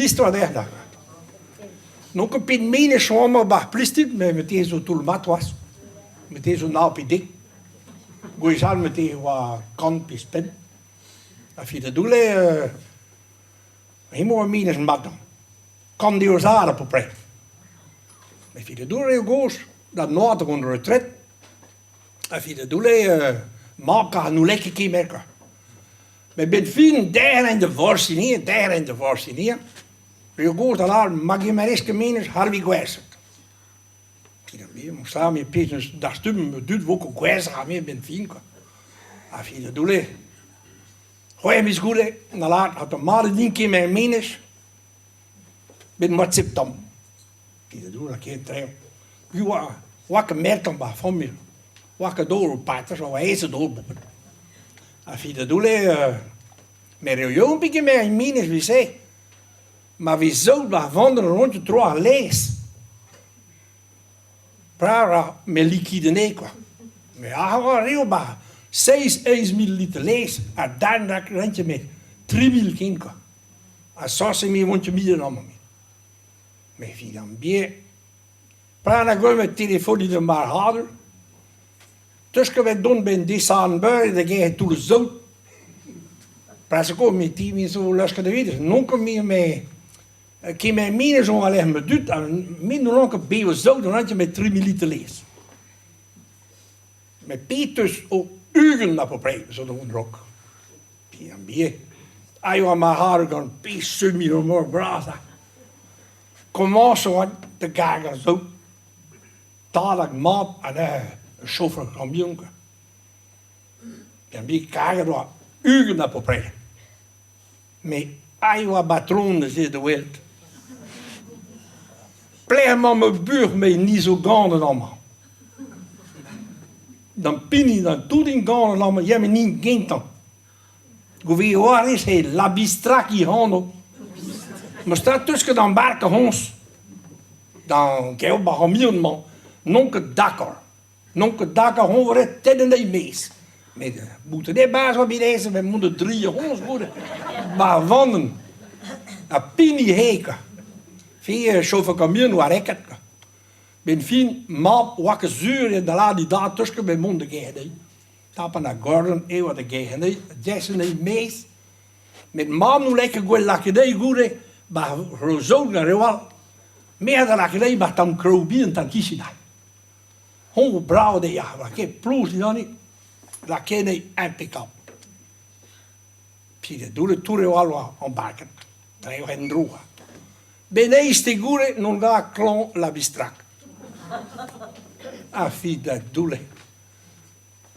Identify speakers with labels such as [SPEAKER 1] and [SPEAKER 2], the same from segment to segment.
[SPEAKER 1] L'histoire d'Erda. Nunca pin mine schwammer bah plistit, mais meteen zo tul mat was. Meteen zo nou pidik. Goeie meteen wa kan pispin. Als je dat doet, helemaal minus mat dan. Kan die osaren op pre. Als je dat doet, heel goos, dat nooit onder retret. Als je dat doet, maken nu lekker kie merken. Maar ben vinden daar in de worst hier, daar in de worst hier. Je goos dan al, mag je maar eens minus Harvey Gwesert. Je moet staan met pitjes, dat stum me doet ook Gwesert aan meer ben vinden. Als je dat doet, gooi me goed, dan laat had de maanden 10 keer mijn minus. Ben wat september. Die dat doet, dat geen trein. Je wat merkt dan bij van me. Wat door op paard, zo hij is het doorboeken. Als je dat doet, met een jongetje met een minus, wie zei. Maar wie zou dat wandelen rondje trouwen lees? Prara met liquide nequa. Maar ja, gewoon heel baar. 6 milliliter lees. En dan rentje met 3 milliliter. En zo zijn we rondje midden allemaal mee. Maar wie dan weer. Prara gewoon met telefoon die er maar hadden. Tussen we doen bij Desaanbuur, dan ga je toe de zout. Prara komen met 10 minuten zo lustig de weer. Nonke meer mee. Ik heb mijn mine zo alleen maar doet en minder lang bij we zout, dan had je met 3 milliliter lees. Met Peters ook uren naar papier, zo de onderrok. En bij je maar haar gaan pissen meer om meer brasa. Kom maar zo aan de kager zo. Dadelijk maat en een chauffeur van jongen. En bij kager door uren naar papier. Met Iowa patronen zit de wereld. Pleeg maar mijn buur mee niet zo gaan allemaal. Dan pin je dan toe in gaan allemaal, jij me niet ging dan. Hoe waar is hij? La bistraki hando. Maar staat tussen dan barken hons. Dan kijk op een miljoen man. Nonke dakker. Nonke dakker hon het ten de mees. Met de moeten niet baas wat bij deze, we moeten 3 hons worden. Maar wanden. A pini heken. Via chauffeur camion waar ik het. Ben fin map wakke zuur en de laat die daar tussen bij monden gaan. Tappen naar Gordon, wat de gaan. Jason mees. Met mam nu lekker goed lakken goede. Maar zo naar wel. Meer dan lakken maar dan krobien dan kies je dat. Hoe brouw de ja, maar ik ploeg die dan niet. Lakken en pick-up. Zie je, doe het toer wel aan bakken. Dan heb je een droge. Beneis te goede, non ga klon la bistrak. Afie dat doele.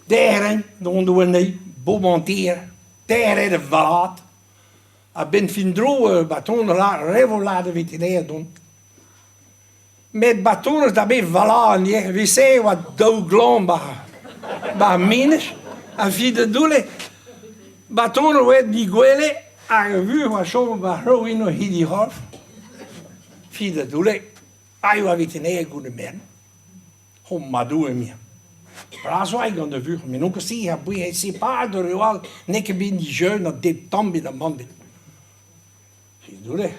[SPEAKER 1] Daarin, dan doen we niet, bomonteren. Daarin de verlaat. Ik ben van droge batonnen revolade veterinair doen. Met batonnen dat ben verlaat. We zeggen wat dood glom bij minus. Afie dat doele. Batonnen werd die guele. En we was zo bij Rowino Hidi Hof. Via dat doe ik. Iowa veterinair goede man. Gewoon maar doen meer. Maar zo ik aan de vuur. Maar ook zie je, hij zit paar door je al. Nekken bij die jeun dat dit tam bij de man. Via dat doe ik.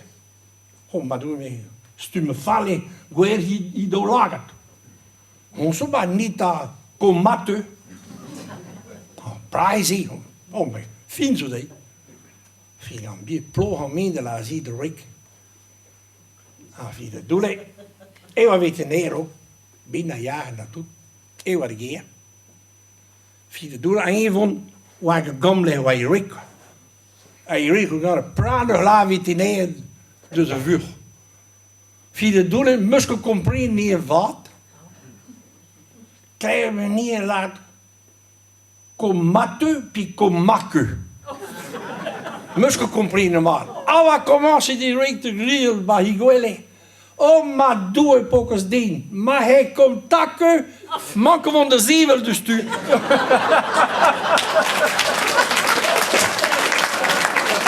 [SPEAKER 1] Gewoon maar doen meer. Stuur me vallen. Goeie hier door lager. Gewoon zo maar niet dat komate. Prijzen. Oh maar, vind zo dat. Via een beetje ploegen mee de laat zien de rik. Via dat doe ik. Ewa veterinair ook. Binnen jaren naartoe. Ewa de geer. Via dat doe ik. En een van waar ik gom leg waar je rik. En je rik gaat een prachtig la veterinair dus de vuur. Via dat doe ik. Moest je compreen niet wat. Krijgen we niet laat. Komate pi komaku. Moest je compreen maar. Awa commence die rik te grieven bij Higuele. Oh, maar doe je pokers dien. Maar hij komt takken. Maken van de zevel dus tu.